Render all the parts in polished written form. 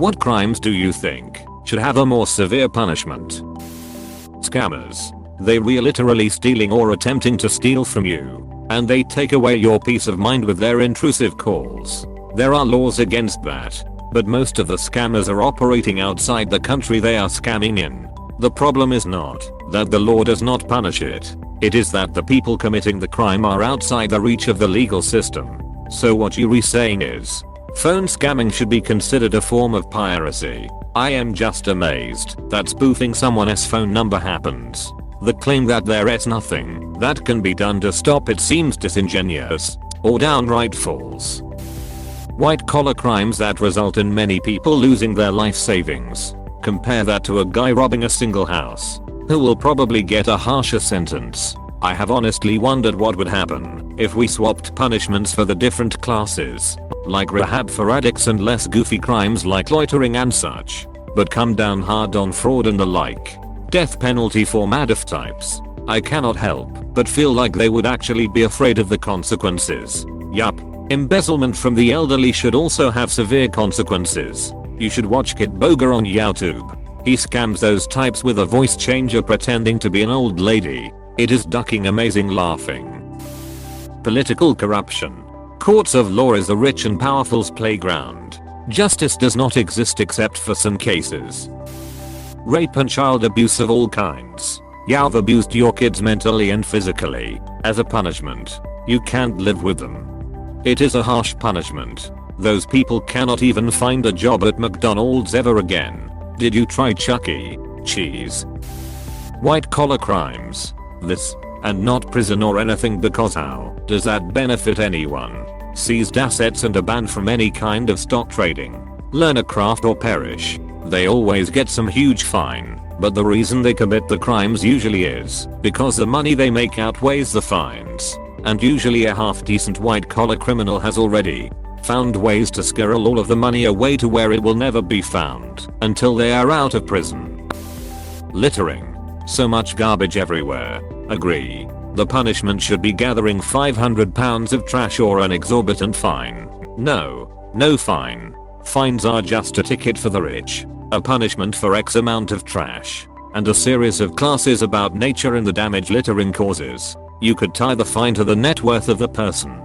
What crimes do you think should have a more severe punishment? Scammers. They literally stealing or attempting to steal from you, and they take away your peace of mind with their intrusive calls. There are laws against that, but most of the scammers are operating outside the country they are scamming in. The problem is not that the law does not punish it. It is that the people committing the crime are outside the reach of the legal system. So what you're saying is, phone scamming should be considered a form of piracy. I am just amazed that spoofing someone's phone number happens. The claim that there is nothing that can be done to stop it seems disingenuous or downright false. White collar crimes that result in many people losing their life savings. Compare that to a guy robbing a single house, who will probably get a harsher sentence. I have honestly wondered what would happen if we swapped punishments for the different classes, like rehab for addicts and less goofy crimes like loitering and such, but come down hard on fraud and the like. Death penalty for Madoff types. I cannot help but feel like they would actually be afraid of the consequences. Yup. Embezzlement from the elderly should also have severe consequences. You should watch Kit Boger on YouTube. He scams those types with a voice changer pretending to be an old lady. It is ducking amazing laughing. Political corruption. Courts of law is the rich and powerful's playground. Justice does not exist except for some cases. Rape and child abuse of all kinds. You've abused your kids mentally and physically. As a punishment, you can't live with them. It is a harsh punishment. Those people cannot even find a job at McDonald's ever again. Did you try Chuck E. Cheese? White collar crimes. This, and not prison or anything, because how does that benefit anyone? Seized assets and are banned from any kind of stock trading. Learn a craft or perish. They always get some huge fine, but the reason they commit the crimes usually is because the money they make outweighs the fines. And usually a half decent white collar criminal has already found ways to squirrel all of the money away to where it will never be found until they are out of prison. Littering. So much garbage everywhere. Agree. The punishment should be gathering 500 pounds of trash or an exorbitant fine. No fine. Fines are just a ticket for the rich. A punishment for X amount of trash. And a series of classes about nature and the damage littering causes. You could tie the fine to the net worth of the person.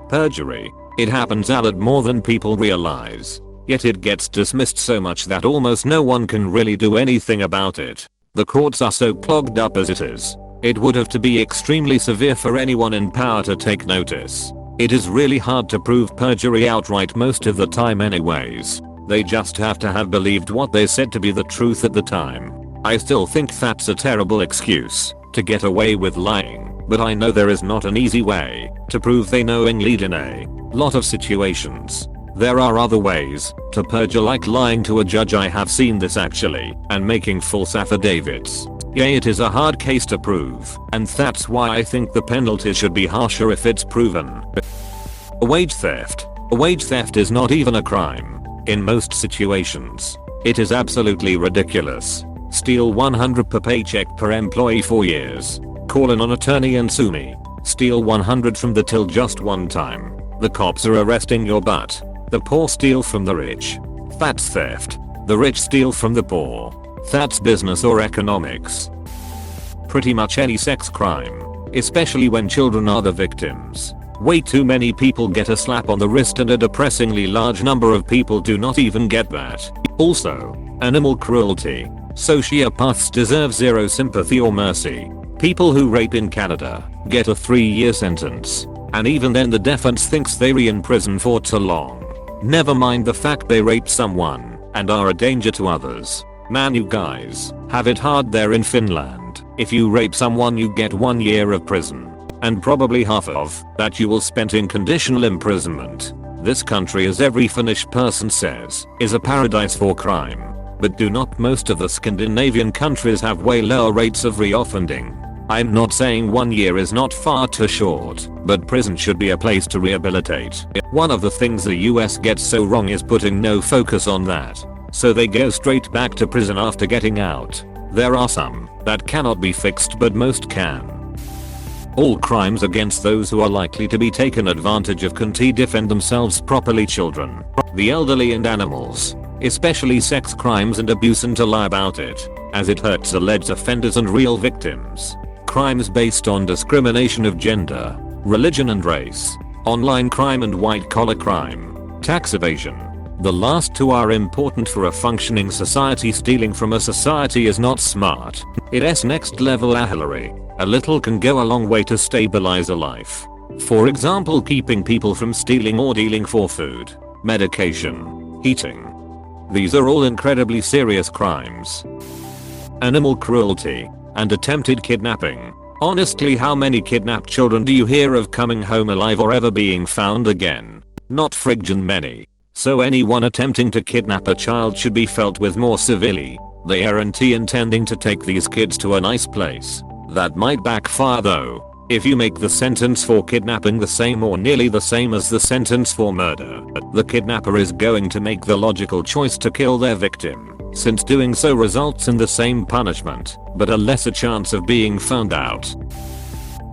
Perjury. It happens a lot more than people realize. Yet it gets dismissed so much that almost no one can really do anything about it. The courts are so clogged up as it is. It would have to be extremely severe for anyone in power to take notice. It is really hard to prove perjury outright most of the time anyways. They just have to have believed what they said to be the truth at the time. I still think that's a terrible excuse to get away with lying, but I know there is not an easy way to prove they knowingly did in a lot of situations. There are other ways to perjure, like lying to a judge. I have seen this actually, and making false affidavits. Yeah, it is a hard case to prove, and that's why I think the penalty should be harsher if it's proven. Wage theft. Wage theft is not even a crime in most situations. It is absolutely ridiculous. Steal 100 per paycheck per employee for years. Call an attorney and sue me. Steal 100 from the till just one time. The cops are arresting your butt. The poor steal from the rich. That's theft. The rich steal from the poor. That's business or economics. Pretty much any sex crime, especially when children are the victims. Way too many people get a slap on the wrist and a depressingly large number of people do not even get that. Also, animal cruelty. Sociopaths deserve zero sympathy or mercy. People who rape in Canada get a 3-year sentence, and even then the defense thinks they were in prison for too long. Never mind the fact they raped someone and are a danger to others. Man, you guys have it hard there in Finland. If you rape someone you get 1 year of prison, and probably half of that you will spend in conditional imprisonment. This country, as every Finnish person says, is a paradise for crime. But do not most of the Scandinavian countries have way lower rates of reoffending? I'm not saying 1 year is not far too short, but prison should be a place to rehabilitate. One of the things the US gets so wrong is putting no focus on that. So they go straight back to prison after getting out. There are some that cannot be fixed, but most can. All crimes against those who are likely to be taken advantage of can defend themselves properly. Children, the elderly and animals. especially sex crimes and abuse, and to lie about it, as it hurts alleged offenders and real victims. Crimes based on discrimination of gender, religion and race, online crime and white-collar crime, tax evasion. The last two are important for a functioning society. Stealing from a society is not smart. It's next level Hillary. A little can go a long way to stabilize a life. For example, keeping people from stealing or dealing for food, medication, heating. These are all incredibly serious crimes. Animal cruelty and attempted kidnapping. Honestly, how many kidnapped children do you hear of coming home alive or ever being found again? Not friggin' many. So anyone attempting to kidnap a child should be felt with more civility. They aren't intending to take these kids to a nice place. That might backfire though. If you make the sentence for kidnapping the same or nearly the same as the sentence for murder, the kidnapper is going to make the logical choice to kill their victim, since doing so results in the same punishment, but a lesser chance of being found out.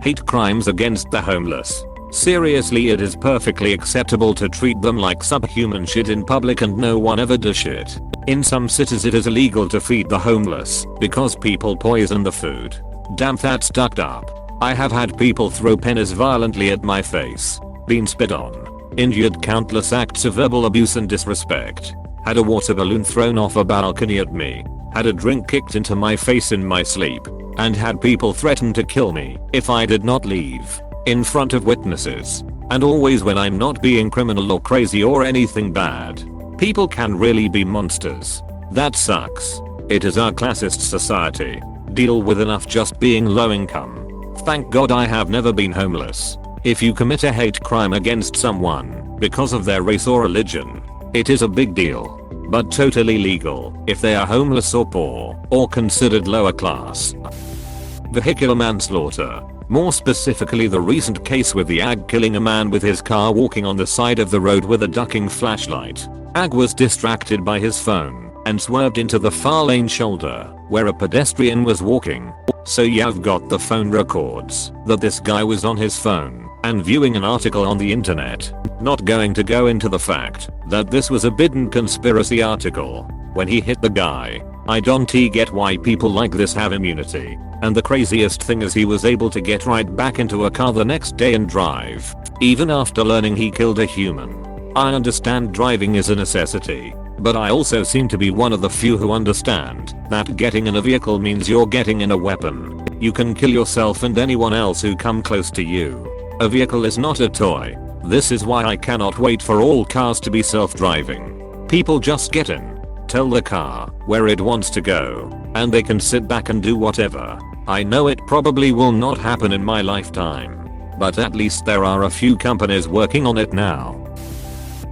Hate crimes against the homeless. Seriously, it is perfectly acceptable to treat them like subhuman shit in public and no one ever does shit. In some cities it is illegal to feed the homeless because people poison the food. Damn, that's fucked up. I have had people throw pennies violently at my face, been spit on, injured, countless acts of verbal abuse and disrespect, had a water balloon thrown off a balcony at me, had a drink kicked into my face in my sleep, and had people threaten to kill me if I did not leave, in front of witnesses, and always when I'm not being criminal or crazy or anything bad. People can really be monsters. That sucks. It is our classist society. Deal with enough just being low income. Thank God I have never been homeless. If you commit a hate crime against someone because of their race or religion, it is a big deal, but totally legal if they are homeless or poor or considered lower class. Vehicular manslaughter. More specifically, the recent case with the AG killing a man with his car walking on the side of the road with a ducking flashlight. AG was distracted by his phone and swerved into the far lane shoulder where a pedestrian was walking. So you've got the phone records that this guy was on his phone and viewing an article on the internet. Not going to go into the fact that this was a bidden conspiracy article when he hit the guy. I don't get why people like this have immunity. And the craziest thing is he was able to get right back into a car the next day and drive, even after learning he killed a human. I understand driving is a necessity, but I also seem to be one of the few who understand that getting in a vehicle means you're getting in a weapon. You can kill yourself and anyone else who come close to you. A vehicle is not a toy. This is why I cannot wait for all cars to be self-driving. People just get in, tell the car where it wants to go, and they can sit back and do whatever. I know it probably will not happen in my lifetime, but at least there are a few companies working on it now.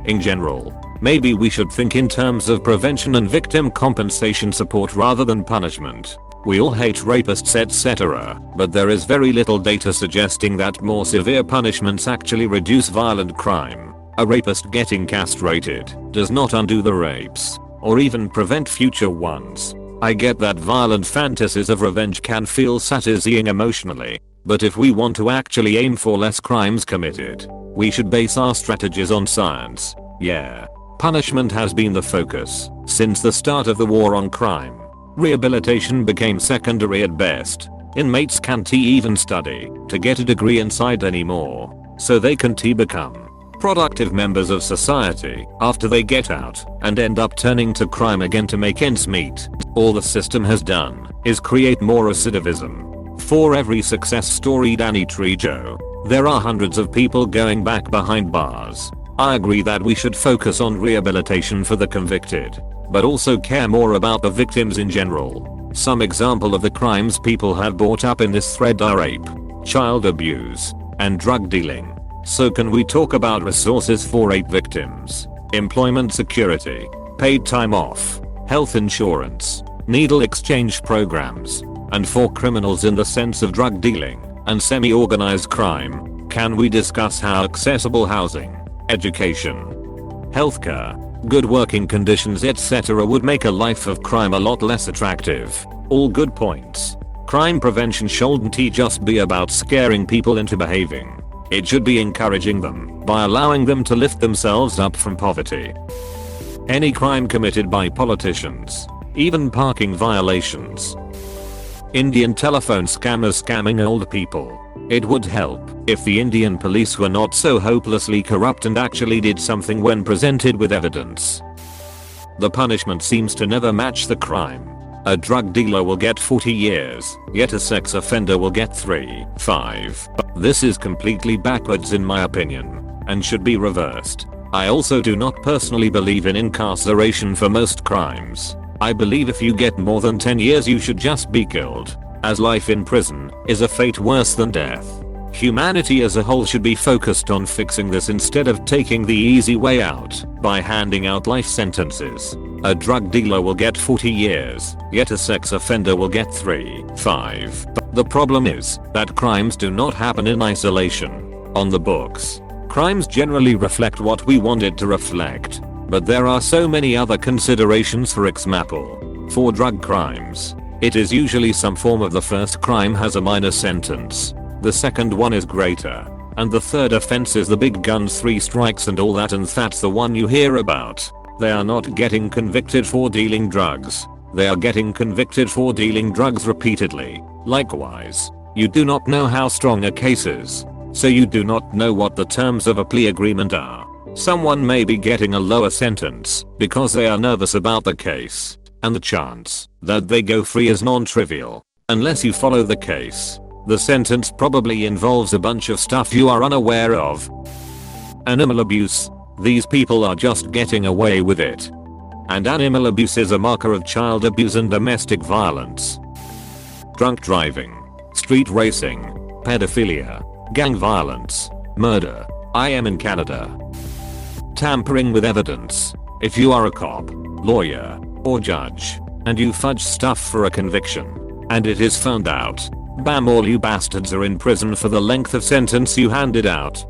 In general, maybe we should think in terms of prevention and victim compensation support rather than punishment. We all hate rapists, etc., but there is very little data suggesting that more severe punishments actually reduce violent crime. A rapist getting castrated does not undo the rapes, or even prevent future ones. I get that violent fantasies of revenge can feel satisfying emotionally, but if we want to actually aim for less crimes committed, we should base our strategies on science. Yeah. Punishment has been the focus since the start of the war on crime. Rehabilitation became secondary at best. Inmates can't even study to get a degree inside anymore, so they can't become productive members of society after they get out and end up turning to crime again to make ends meet. All the system has done is create more recidivism. For every success story Danny Trejo, there are hundreds of people going back behind bars. I agree that we should focus on rehabilitation for the convicted, but also care more about the victims in general. Some example of the crimes people have brought up in this thread are rape, child abuse, and drug dealing. So can we talk about resources for rape victims, employment security, paid time off, health insurance, needle exchange programs, and for criminals in the sense of drug dealing and semi-organized crime? Can we discuss how accessible housing, education, healthcare, good working conditions etc. would make a life of crime a lot less attractive? All good points. Crime prevention shouldn't just be about scaring people into behaving. It should be encouraging them by allowing them to lift themselves up from poverty. Any crime committed by politicians. Even parking violations. Indian telephone scammers scamming old people. It would help if the Indian police were not so hopelessly corrupt and actually did something when presented with evidence. The punishment seems to never match the crime. A drug dealer will get 40 years, yet a sex offender will get 5. This is completely backwards in my opinion, and should be reversed. I also do not personally believe in incarceration for most crimes. I believe if you get more than 10 years you should just be killed, as life in prison is a fate worse than death. Humanity as a whole should be focused on fixing this instead of taking the easy way out by handing out life sentences. A drug dealer will get 40 years, yet a sex offender will get 5. The problem is that crimes do not happen in isolation. On the books, crimes generally reflect what we want it to reflect. But there are so many other considerations. For example, for drug crimes, it is usually some form of the first crime has a minor sentence, the second one is greater, and the third offense is the big guns, 3 strikes and all that, and that's the one you hear about. They are not getting convicted for dealing drugs. They are getting convicted for dealing drugs repeatedly. Likewise, you do not know how strong a case is, so you do not know what the terms of a plea agreement are. Someone may be getting a lower sentence because they are nervous about the case, and the chance that they go free is non-trivial. Unless you follow the case, the sentence probably involves a bunch of stuff you are unaware of. Animal abuse. These people are just getting away with it. And animal abuse is a marker of child abuse and domestic violence. Drunk driving, street racing, pedophilia, gang violence, murder. I am in Canada. Tampering with evidence. If you are a cop, lawyer, or judge, and you fudge stuff for a conviction, and it is found out, bam, all you bastards are in prison for the length of sentence you handed out.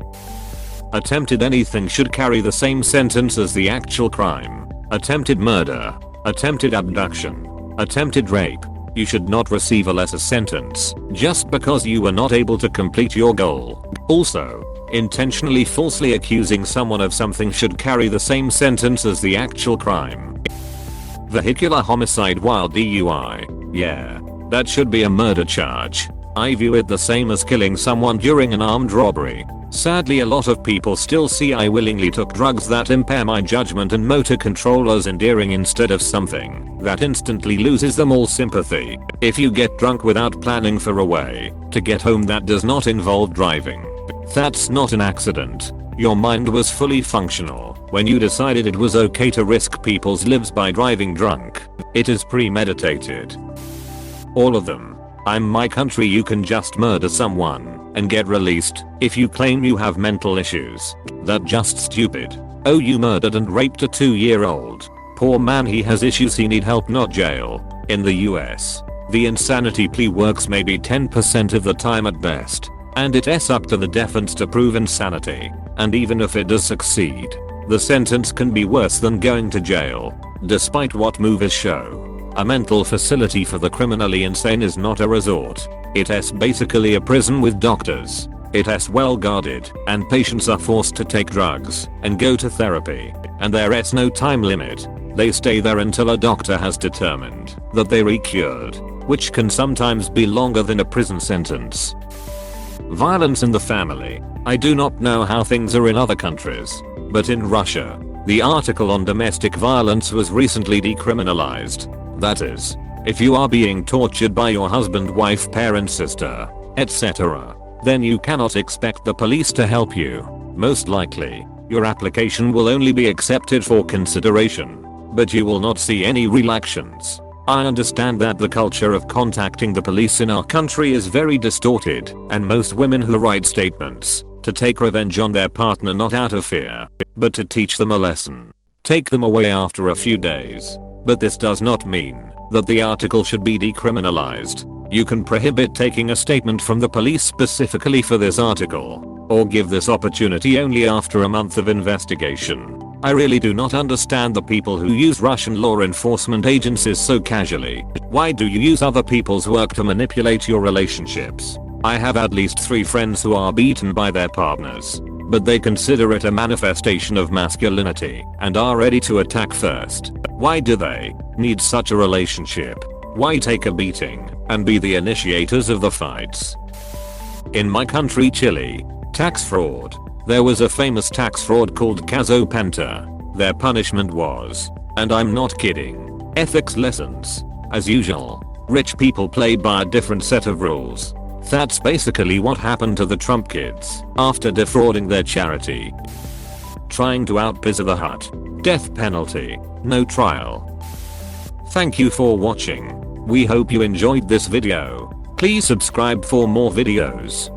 Attempted anything should carry the same sentence as the actual crime. Attempted murder, attempted abduction, attempted rape. You should not receive a lesser sentence just because you were not able to complete your goal. Also, intentionally falsely accusing someone of something should carry the same sentence as the actual crime. Vehicular homicide while DUI. Yeah, that should be a murder charge. I view it the same as killing someone during an armed robbery. Sadly, a lot of people still see I willingly took drugs that impair my judgment and motor control as endearing instead of something that instantly loses them all sympathy. If you get drunk without planning for a way to get home that does not involve driving, that's not an accident. Your mind was fully functional when you decided it was okay to risk people's lives by driving drunk. It is premeditated. All of them. I'm my country. You can just murder someone and get released if you claim you have mental issues. That's just stupid. Oh, you murdered and raped a 2-year-old. Poor man, he has issues, he need help, not jail. In the US, the insanity plea works maybe 10% of the time at best, and it's up to the defense to prove insanity. And even if it does succeed, the sentence can be worse than going to jail. Despite what movies show, a mental facility for the criminally insane is not a resort. It's basically a prison with doctors. It's well guarded, and patients are forced to take drugs and go to therapy, and there's no time limit. They stay there until a doctor has determined that they're cured, which can sometimes be longer than a prison sentence. Violence in the family. I do not know how things are in other countries, but in Russia, the article on domestic violence was recently decriminalized. That is, if you are being tortured by your husband, wife, parent, sister, etc., then you cannot expect the police to help you. Most likely, your application will only be accepted for consideration, but you will not see any real actions. I understand that the culture of contacting the police in our country is very distorted, and most women who write statements to take revenge on their partner not out of fear, but to teach them a lesson, take them away after a few days. But this does not mean that the article should be decriminalized. You can prohibit taking a statement from the police specifically for this article, or give this opportunity only after a month of investigation. I really do not understand the people who use Russian law enforcement agencies so casually. Why do you use other people's work to manipulate your relationships? I have at least 3 friends who are beaten by their partners. but they consider it a manifestation of masculinity and are ready to attack first. Why do they need such a relationship? Why take a beating and be the initiators of the fights? In my country Chile, tax fraud. There was a famous tax fraud called Caso Penta. Their punishment was, and I'm not kidding, ethics lessons. As usual, rich people played by a different set of rules. That's basically what happened to the Trump kids after defrauding their charity. Trying to out Pizza the Hut. Death penalty. No trial. Thank you for watching. We hope you enjoyed this video. Please subscribe for more videos.